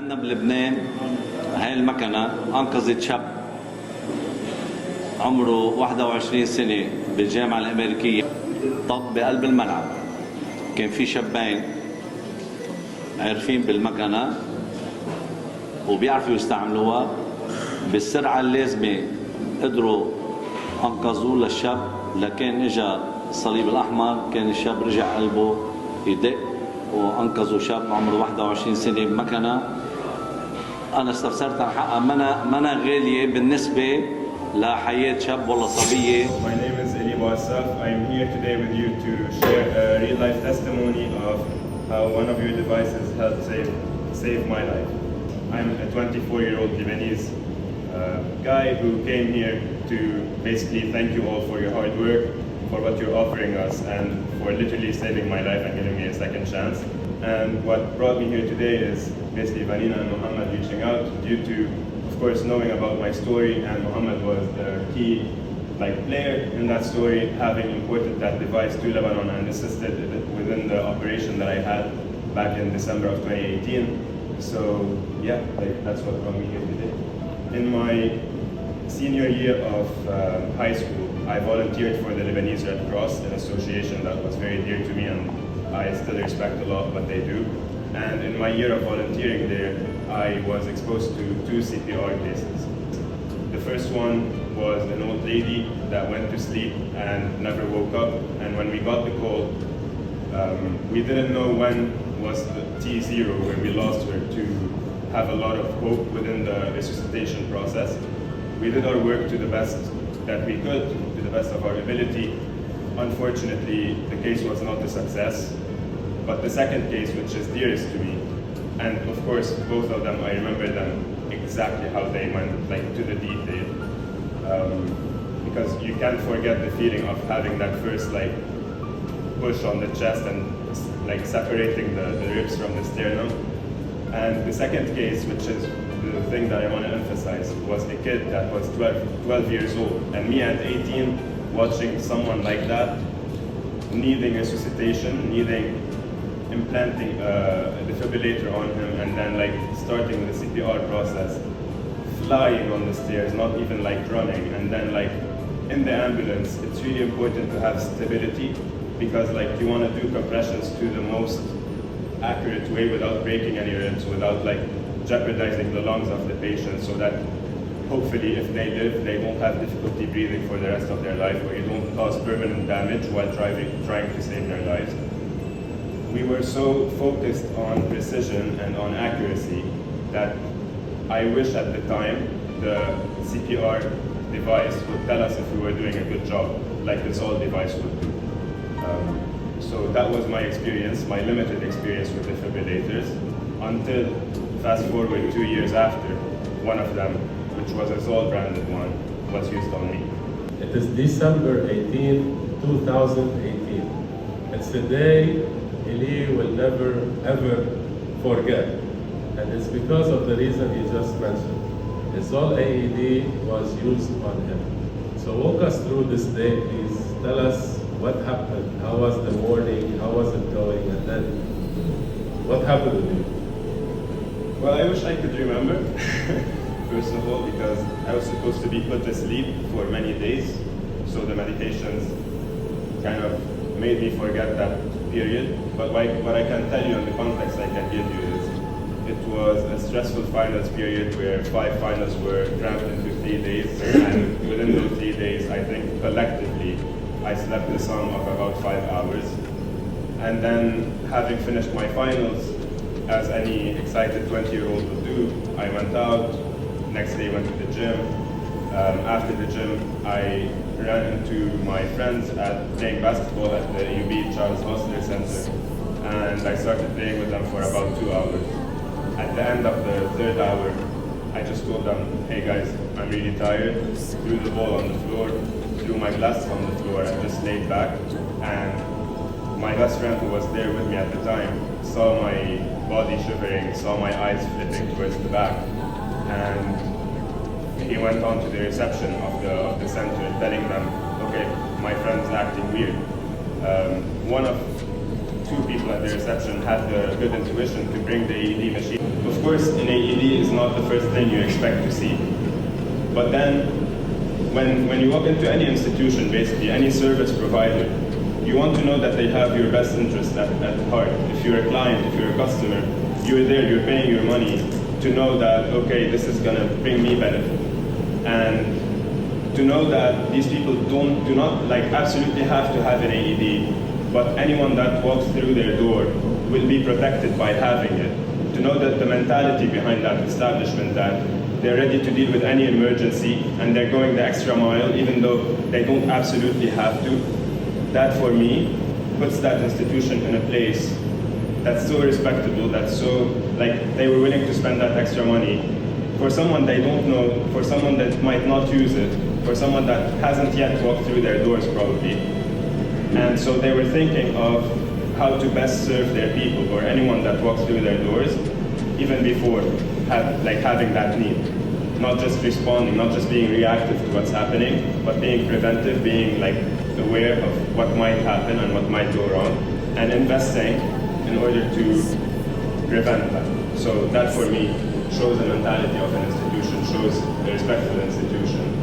عندنا بلبنان هاي المكنة أنقذت شاب عمره 21 سنة بالجامعة الأمريكية. طب بقلب الملعب كان في شابين عارفين بالمكنة وبيعرفوا يستعملوها بالسرعة اللازمة، قدروا أنقذوه للشاب. لكن إجا الصليب الأحمر، كان الشاب رجع قلبه يدق وأنقذوا شاب عمره 21 سنة بمكنة. أنا استفسرت عن حقها، منا غالية بالنسبة لحياة شاب ولا صبية. My name is Eli Asaf. I'm here today with you to share a real life testimony of how one of your devices helped save my life. I'm a 24-year-old Lebanese guy who came here to basically thank you all for your hard work, for what you're offering us, and for literally saving my life and giving me a second chance. And what brought me here today is basically Vanina and Muhammad reaching out due to, of course, knowing about my story, and Muhammad was the key player in that story, having imported that device to Lebanon and assisted within the operation that I had back in December of 2018. So yeah, that's what brought me here today. In my senior year of high school, I volunteered for the Lebanese Red Cross, an association that was very dear to me, and I still respect a lot what they do. And in my year of volunteering there, I was exposed to 2 CPR cases. The first one was an old lady that went to sleep and never woke up. And when we got the call, we didn't know when was the T0 where we lost her, to have a lot of hope within the resuscitation process. We did our work to the best that we could, to the best of our ability. Unfortunately, the case was not a success. But the second case, which is dearest to me, and of course both of them, I remember them exactly how they went, to the detail, because you can't forget the feeling of having that first push on the chest and separating the ribs from the sternum. And the second case, which is the thing that I want to emphasize, was a kid that was 12 years old, and me at 18 watching someone like that needing resuscitation, needing implanting a defibrillator on him, and then starting the CPR process, flying on the stairs, not even running, and then in the ambulance. It's really important to have stability, because you want to do compressions to the most accurate way without breaking any ribs, without jeopardizing the lungs of the patient, so that hopefully if they live, they won't have difficulty breathing for the rest of their life, or you don't cause permanent damage while trying to save their lives. We were so focused on precision and on accuracy that I wish at the time the CPR device would tell us if we were doing a good job, like the Zoll device would do. So that was my experience, my limited experience with defibrillators, until fast forward 2 years after, one of them, which was a Zoll branded one, was used on me. It is December 18, 2018. It's a day Eli will never ever forget, and it's because of the reason he just mentioned. His Zoll AED was used on him. So walk us through this day, please. Tell us what happened, how was the morning, how was it going, and then what happened with you? Well, I wish I could remember, first of all, because I was supposed to be put to sleep for many days, so the medications kind of made me forget that period. But what I can tell you, in the context I can give you, is it was a stressful finals period where 5 finals were cramped into 3 days, and within those 3 days, I think collectively, I slept the sum of about 5 hours. And then, having finished my finals, as any excited 20-year-old would do, I went out. Next day, went to the gym. After the gym, I ran into my friends at playing basketball at the UB Charles Hostler Center, and I started playing with them for about 2 hours. At the end of the 3rd hour, I just told them, "Hey guys, I'm really tired." Threw the ball on the floor, threw my glasses on the floor, and just laid back. And my best friend, who was there with me at the time, saw my body shivering, saw my eyes flipping towards the back, and he went on to the reception of the center, telling them, "Okay, my friend's acting weird." One of 2 people at the reception had the good intuition to bring the AED machine. Of course, an AED is not the first thing you expect to see. But then, when you walk into any institution, basically any service provider, you want to know that they have your best interest at heart. If you're a client, if you're a customer, you're there, you're paying your money to know that, okay, this is gonna bring me benefit. And to know that these people do not like absolutely have to have an AED, but anyone that walks through their door will be protected by having it. To know that the mentality behind that establishment, that they're ready to deal with any emergency and they're going the extra mile even though they don't absolutely have to. That for me puts that institution in a place that's so respectable, that's so, like, they were willing to spend that extra money for someone they don't know, for someone that might not use it, for someone that hasn't yet walked through their doors probably. And so they were thinking of how to best serve their people or anyone that walks through their doors even before having that need. Not just responding, not just being reactive to what's happening, but being preventive, being like aware of what might happen and what might go wrong, and investing in order to prevent that. So that for me shows the mentality of an institution, shows a respectful institution.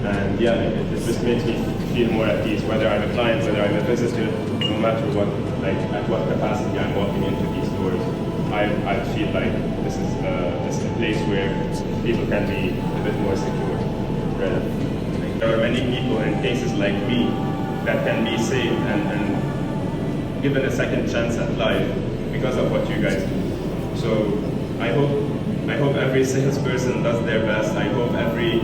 And yeah, it just makes me feel more at ease, whether I'm a client, whether I'm a visitor, no matter what, like at what capacity I'm walking into these doors. I feel like this is a place where people can be a bit more secure. Right? There are many people in cases like me that can be saved and given a second chance at life because of what you guys do. So I hope every salesperson does their best. I hope every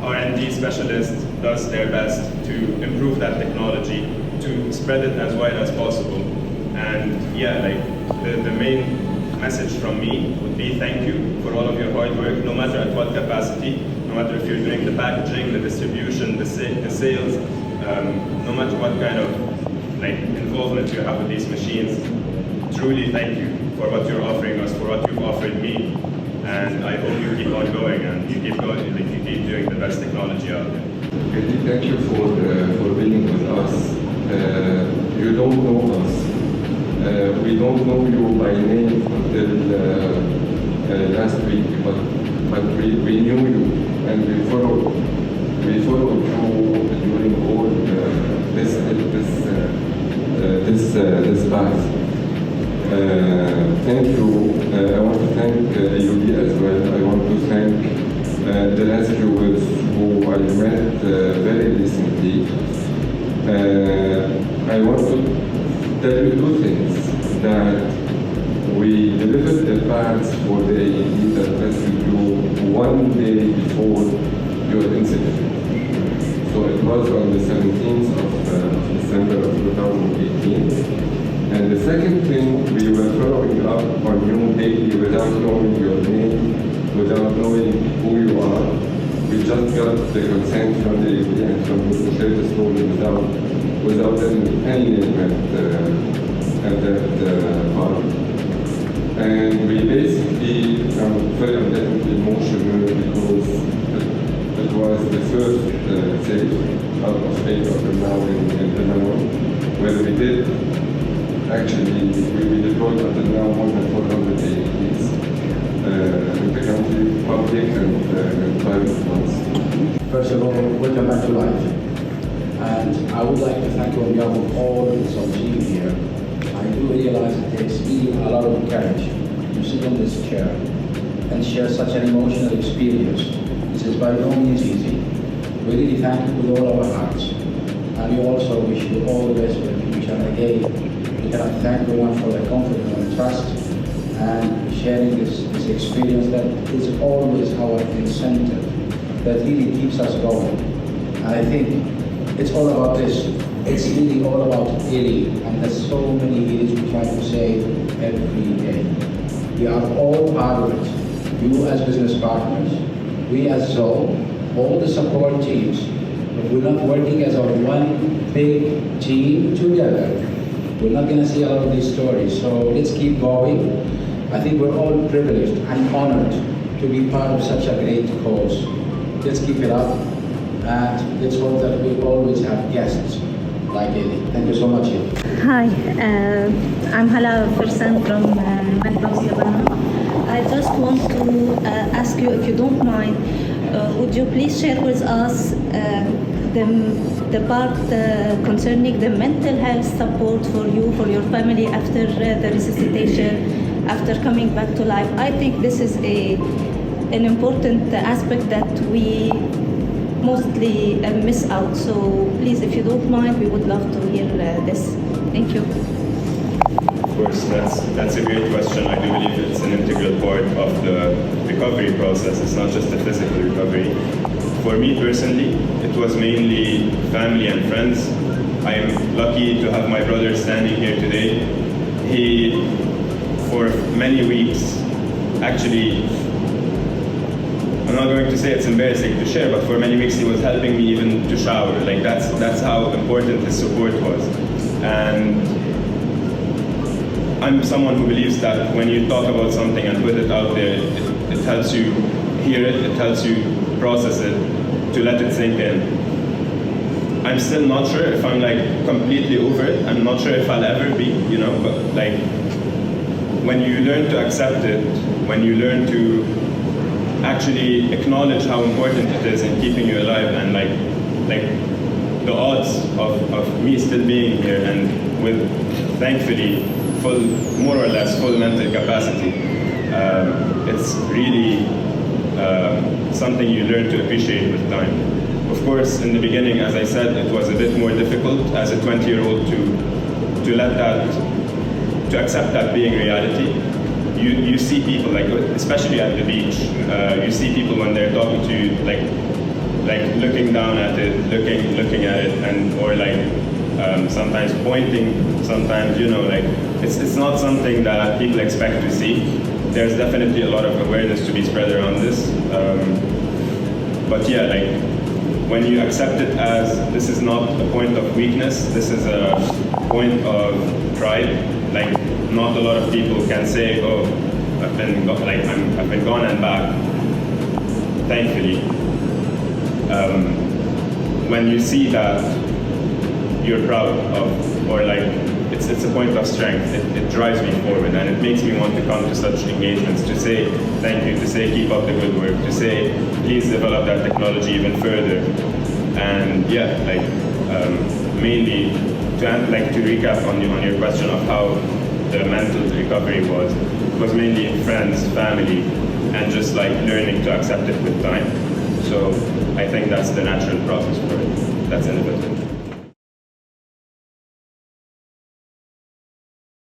R&D specialist does their best to improve that technology, to spread it as wide as possible. And yeah, like the main message from me would be thank you for all of your hard work, no matter at what capacity, no matter if you're doing the packaging, the distribution, the sales, no matter what kind of like involvement you have with these machines. Truly thank you for what you're offering us, for what you've offered me, and I hope you keep on going and you keep going, like you keep doing the best technology out there. Really, thank you for being with us. You don't know us. We don't know you by name until last week, but we knew you and we followed you during all this path. Thank you. I want to thank you as well. I want to thank the rescuers who I met very recently. I want to tell you two things. That we delivered the parts for the AED that rescued you one day before your incident. So it was on the 17th of December of 2018. And the second thing, we were following up on you daily without knowing your name, without knowing who you are. We just got the consent from the AED and from you to share the story without any name at that part. And we basically, I'm definitely emotional because it was the first save out of 8 of them now in Lebanon, where we did actually, we deployed until now more than 400 AEDs in the country, public and private ones. First of all, welcome back to life. And I would like to thank you on behalf of all the team here. I do realize it takes really a lot of courage to sit on this chair and share such an emotional experience. This is by no means easy. We really thank you with all our hearts. And we also wish you all the best for the future. And again, we cannot thank you enough for the confidence and trust and sharing this experience that is always our incentive, that really keeps us going. And I think it's all about this. It's really all about healing, and there's so many healings we try to save every day. We are all part of it. You as business partners, we as Zoe, all the support teams, but we're not working as a one big team together. We're not going to see a lot of these stories, so let's keep going. I think we're all privileged and honored to be part of such a great cause. Let's keep it up, and let's hope that we always have guests like Eddie. Thank you so much, Eddie. Hi, I'm Hala Fersan from Lebanon. I just want to ask you, if you don't mind, would you please share with us the part concerning the mental health support for you, for your family after the resuscitation, after coming back to life? I think this is an important aspect that we mostly miss out. So please, if you don't mind, we would love to hear this. Thank you. Of course, that's a great question. I do believe it's an integral part of the recovery process. It's not just a physical recovery. For me personally, it was mainly family and friends. I am lucky to have my brother standing here today. He, for many weeks, actually, I'm not going to say it's embarrassing to share, but for many weeks he was helping me even to shower. Like that's how important his support was. And I'm someone who believes that when you talk about something and put it out there, it helps you hear it, it helps you process it, to let it sink in. I'm still not sure if I'm like completely over it. I'm not sure if I'll ever be, you know, but like when you learn to accept it, when you learn to actually acknowledge how important it is in keeping you alive, and like the odds of me still being here and with thankfully full, more or less full mental capacity, it's really something you learn to appreciate with time. Of course, in the beginning, as I said, it was a bit more difficult as a 20-year-old to let that, to accept that being reality. You see people, like especially at the beach, you see people when they're talking to you, like looking down at it, looking at it, and or like sometimes pointing, sometimes, you know, like it's not something that people expect to see. There's definitely a lot of awareness to be spread around this, but yeah, like when you accept it as this is not a point of weakness, this is a point of pride. Like not a lot of people can say, oh, I've been gone and back. Thankfully, when you see that, you're proud of, or like it's a point of strength. It drives me forward, and it makes me want to come to such engagements, to say thank you, to say keep up the good work, to say please develop that technology even further. And yeah, like mainly to recap on your question of how the mental recovery was mainly friends, family, and just like learning to accept it with time. So I think that's the natural process for it. That's innovative.